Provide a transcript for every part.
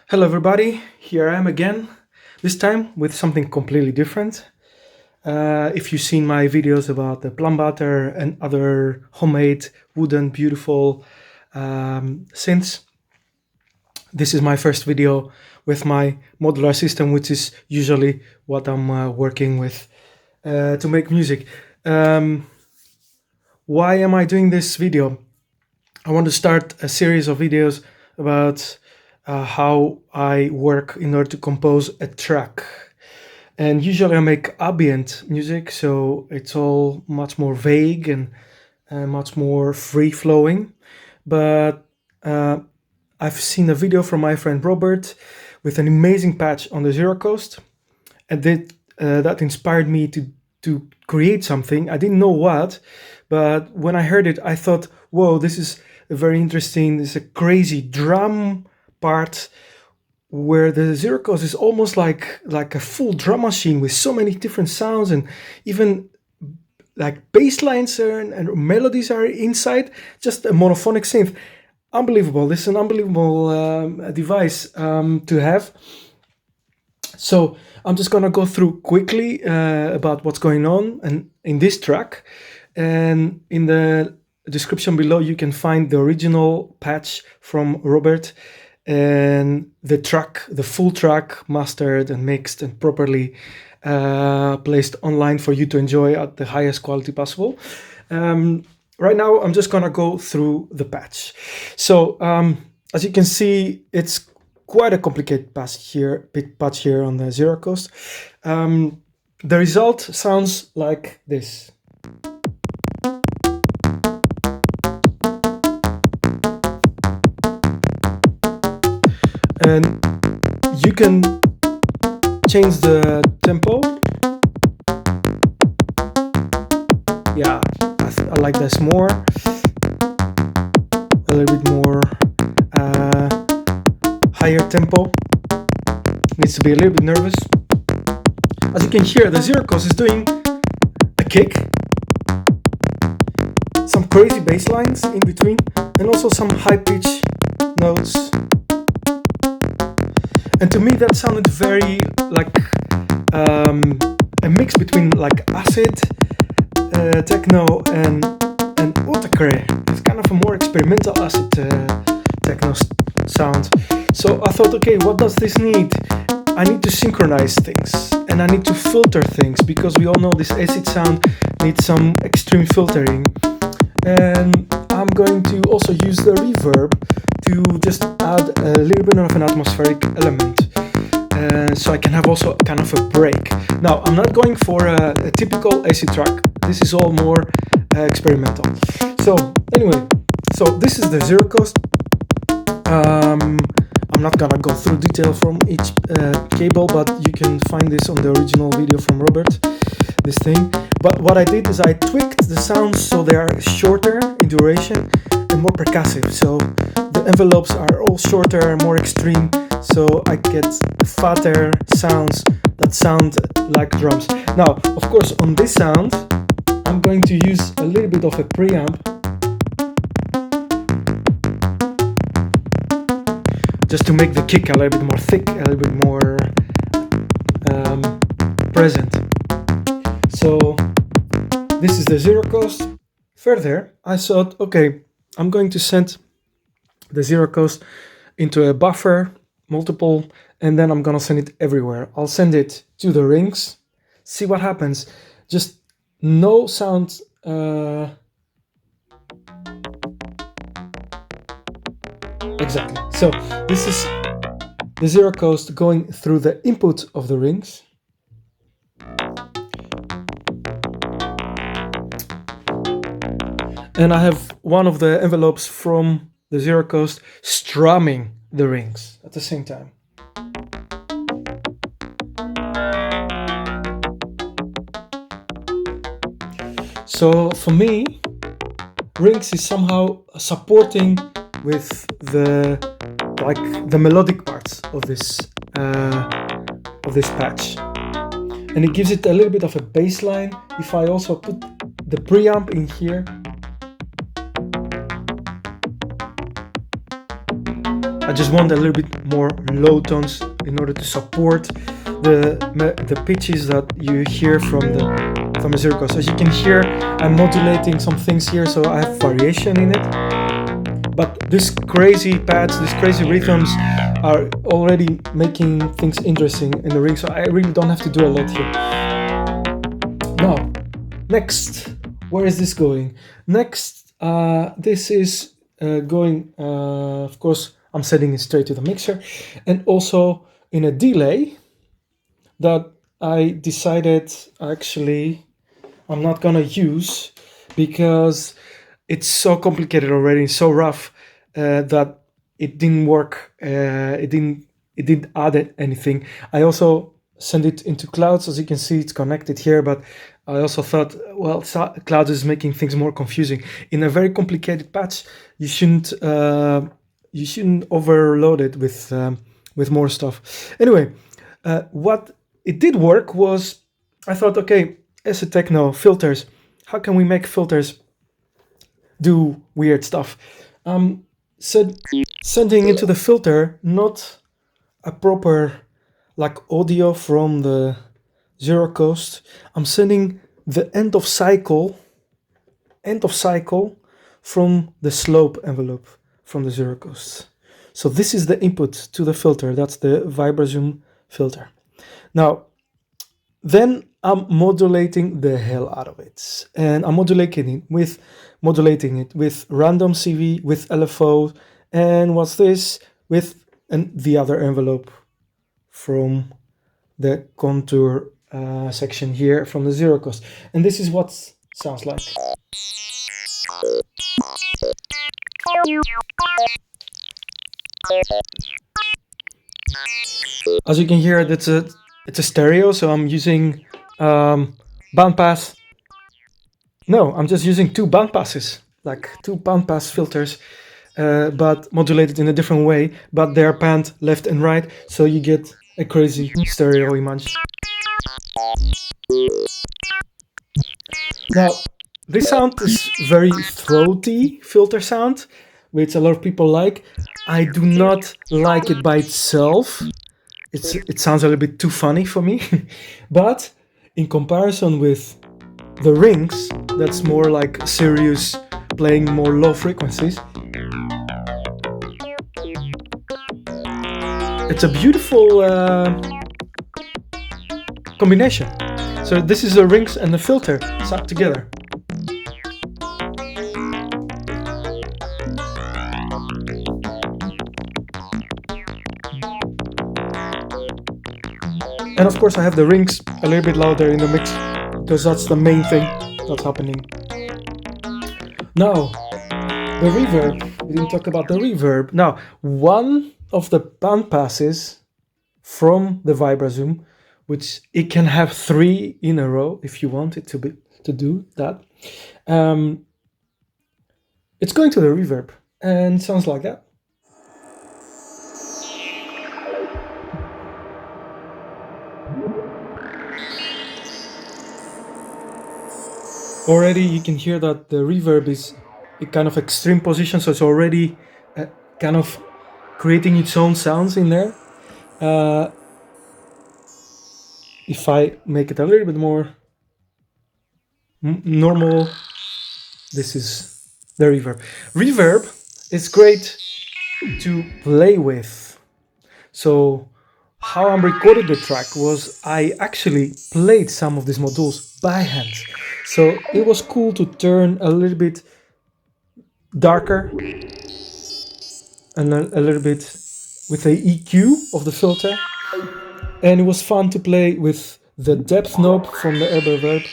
Hello everybody, here I am again, this time with something completely different. If you've seen my videos about the plum butter and other homemade, wooden, beautiful synths, this is my first video with my modular system, which is usually what I'm working with to make music. Why am I doing this video? I want to start a series of videos about how I work in order to compose a track. And usually I make ambient music, so it's all much more vague and much more free-flowing. But I've seen a video from my friend Robert with an amazing patch on the Zero Coast, and that inspired me to create something. I didn't know what, but when I heard it, I thought, whoa, this is very interesting. This is a crazy drum part where the Zero Coast is almost like a full drum machine with so many different sounds, and even like bass lines and melodies are inside, just a monophonic synth. Unbelievable. This is an unbelievable device to have. So I'm just gonna go through quickly about what's going on and in this track, and in the description below you can find the original patch from Robert and the track, the full track, mastered and mixed and properly placed online for you to enjoy at the highest quality possible. Right now I'm just gonna go through the patch. So as you can see, it's quite a complicated patch here on the Zero Coast. The result sounds like this. And you can change the tempo. Yeah, I like this more. A little bit more higher tempo. Needs to be a little bit nervous. As you can hear, the Zero Coast is doing a kick, some crazy bass lines in between, and also some high pitch notes. And to me that sounded very like a mix between like acid techno and Autechre. It's kind of a more experimental acid techno sound. So I thought, okay, what does this need? I need to synchronize things and I need to filter things, because we all know this acid sound needs some extreme filtering. And I'm going to also use the reverb to just add a little bit of an atmospheric element, so I can have also kind of a break. Now, I'm not going for a typical AC track. This is all more experimental. So anyway, so this is the Zero Coast. I'm not gonna go through detail from each cable, but you can find this on the original video from Robert, this thing. But what I did is I tweaked the sounds so they are shorter in duration and more percussive. So the envelopes are all shorter, more extreme, so I get fatter sounds that sound like drums. Now, of course, on this sound, I'm going to use a little bit of a preamp, just to make the kick a little bit more thick, a little bit more present. So this is the Zero Coast. Further, I thought, okay, I'm going to send the Zero Coast into a buffer, multiple, and then I'm gonna send it everywhere. I'll send it to the rings, see what happens. Just no sound. Exactly. So this is the Zero Coast going through the input of the rings. And I have one of the envelopes from the Zero Coast strumming the rings at the same time. So for me, rings is somehow supporting with the melodic parts of this patch, and it gives it a little bit of a bass line. If I also put the preamp in here, I just want a little bit more low tones in order to support the pitches that you hear from the zero cost. As you can hear, I'm modulating some things here, so I have variation in it. But these crazy pads, these crazy rhythms are already making things interesting in the ring, so I really don't have to do a lot here. Now, next, where is this going? Next, this is going, of course, I'm setting it straight to the mixer, and also in a delay that I decided actually I'm not gonna use because it's so complicated already, so rough that it didn't work. It didn't add anything. I also send it into Clouds. As you can see, it's connected here, but I also thought, well, Clouds is making things more confusing. In a very complicated patch, you shouldn't overload it with more stuff. Anyway, what it did work was, I thought, okay, Acid Techno filters. How can we make filters do weird stuff? Sending into the filter not a proper like audio from the zero coast. I'm sending the end of cycle from the slope envelope from the zero coast. So this is the input to the filter. That's the Vibrazoom filter. Now, then I'm modulating the hell out of it, and I'm modulating it with random CV, with LFO, and what's this, with the other envelope from the contour section here from the zero cost. And this is what sounds like. As you can hear, it's a stereo, so I'm using bandpass. No, I'm just using two bandpasses, like two bandpass filters, but modulated in a different way, but they're panned left and right, so you get a crazy stereo image. Now, this sound is very throaty filter sound, which a lot of people like. I do not like it by itself. It sounds a little bit too funny for me, but in comparison with the rings, that's more like serious, playing more low frequencies. It's a beautiful combination. So this is the rings and the filter sat together. And of course I have the rings a little bit louder in the mix, because that's the main thing that's happening. Now, the reverb. We didn't talk about the reverb. Now, one of the band passes from the Vibrazoom, which it can have 3 in a row if you want it to do that. It's going to the reverb and sounds like that. Already you can hear that the reverb is a kind of extreme position, so it's already kind of creating its own sounds in there. If I make it a little bit more normal, this is the reverb. Reverb is great to play with. So how I recorded the track was I actually played some of these modules by hand. So it was cool to turn a little bit darker and a little bit with the EQ of the filter. And it was fun to play with the depth knob from the Reverb,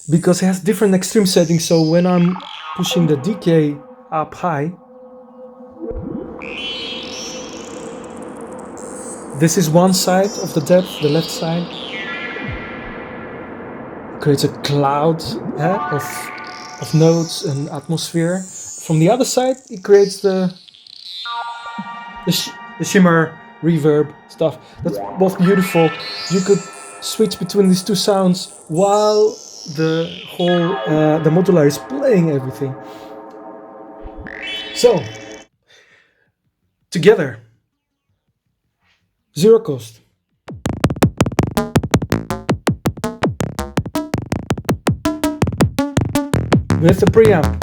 because it has different extreme settings. So when I'm pushing the decay up high, this is one side of the depth, the left side. Creates a cloud of notes and atmosphere. From the other side, it creates the shimmer, reverb stuff. That's both beautiful. You could switch between these two sounds while the whole the modular is playing everything. So together. Zero cost. With the preamp.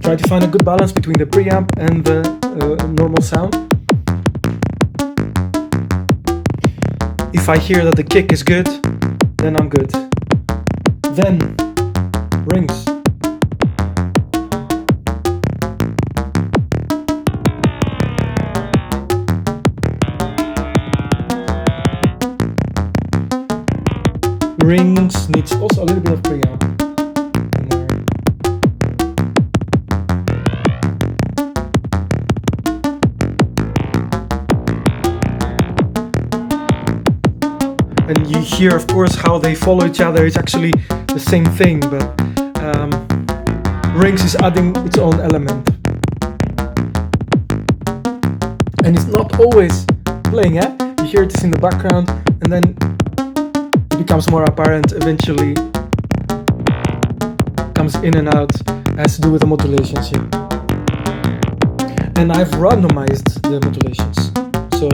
Try to find a good balance between the preamp and the normal sound. If I hear that the kick is good, then I'm good. Then, rings. Rings needs also a little bit of preamp in there. And you hear, of course, how they follow each other. It's actually the same thing, but rings is adding its own element. And it's not always playing, eh? You hear this in the background, and then it becomes more apparent eventually. Comes in and out, has to do with the modulations here. And I've randomized the modulations. So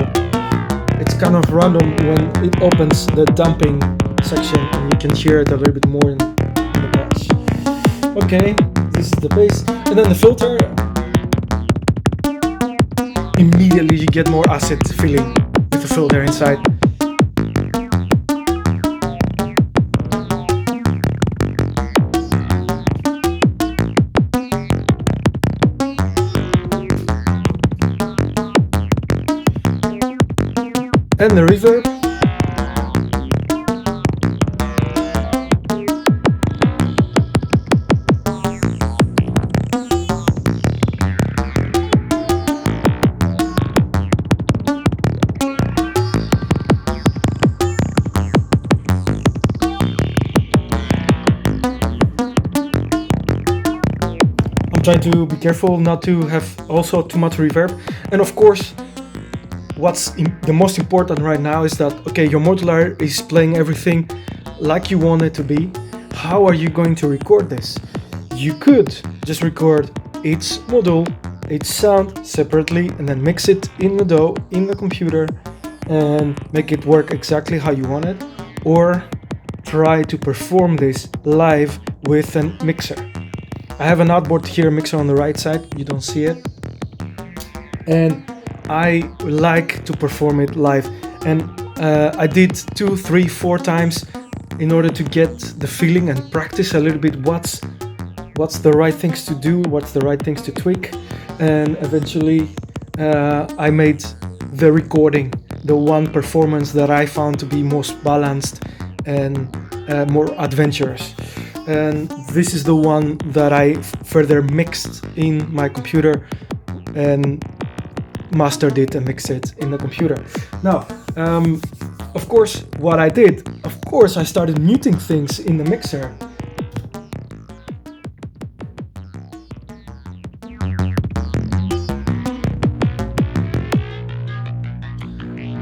it's kind of random when it opens the damping section, and you can hear it a little bit more in the patch. Okay, this is the bass. And then the filter. Immediately you get more acid feeling with the filter inside. And the reverb. I'm trying to be careful not to have also too much reverb. And of course, what's the most important right now is that, okay, your modular is playing everything like you want it to be. How are you going to record this? You could just record each module, each sound separately, and then mix it in the DAW, in the computer, and make it work exactly how you want it. Or try to perform this live with a mixer. I have an outboard here mixer on the right side, you don't see it. And I like to perform it live, and I did 2, 3, 4 times in order to get the feeling and practice a little bit what's the right things to do, what's the right things to tweak, and eventually I made the recording, the one performance that I found to be most balanced and more adventurous. And this is the one that I further mixed in my computer and mastered it and mixed it in the computer. Now, of course, what I did, of course, I started muting things in the mixer.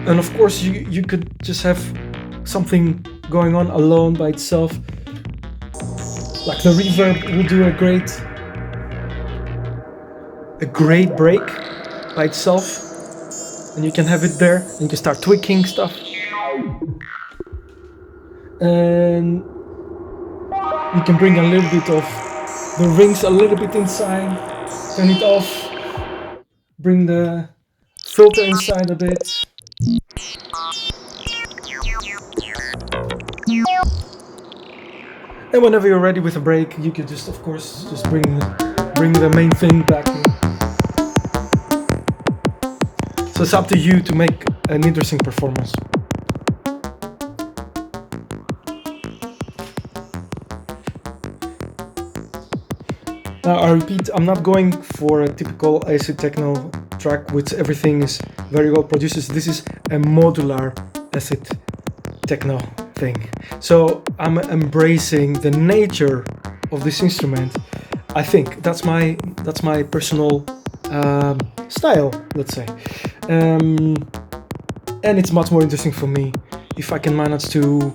And of course, you could just have something going on alone by itself. Like the reverb will do a great break by itself, and you can have it there, and you can start tweaking stuff, and you can bring a little bit of the rings a little bit inside, turn it off, bring the filter inside a bit. And whenever you're ready with a break, you could just, of course, just bring the main thing back in. So it's up to you to make an interesting performance. Now I repeat, I'm not going for a typical acid techno track which everything is very well produced. This is a modular acid techno thing. So I'm embracing the nature of this instrument. I think that's my personal style, let's say. And it's much more interesting for me if I can manage to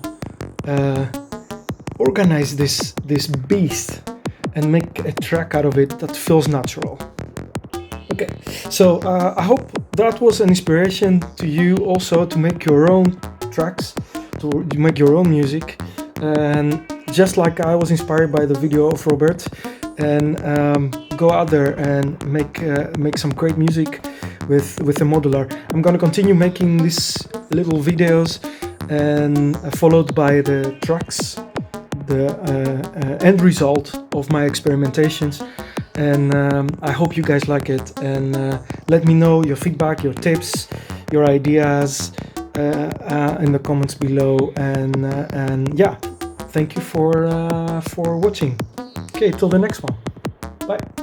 organize this beast and make a track out of it that feels natural. Okay, so I hope that was an inspiration to you also to make your own tracks, to make your own music, and just like I was inspired by the video of Robert, and go out there and make some great music with the modular. I'm gonna continue making these little videos, and followed by the tracks, the end result of my experimentations. And I hope you guys like it, and let me know your feedback, your tips, your ideas in the comments below. And yeah, thank you for watching. Okay, till the next one. Bye.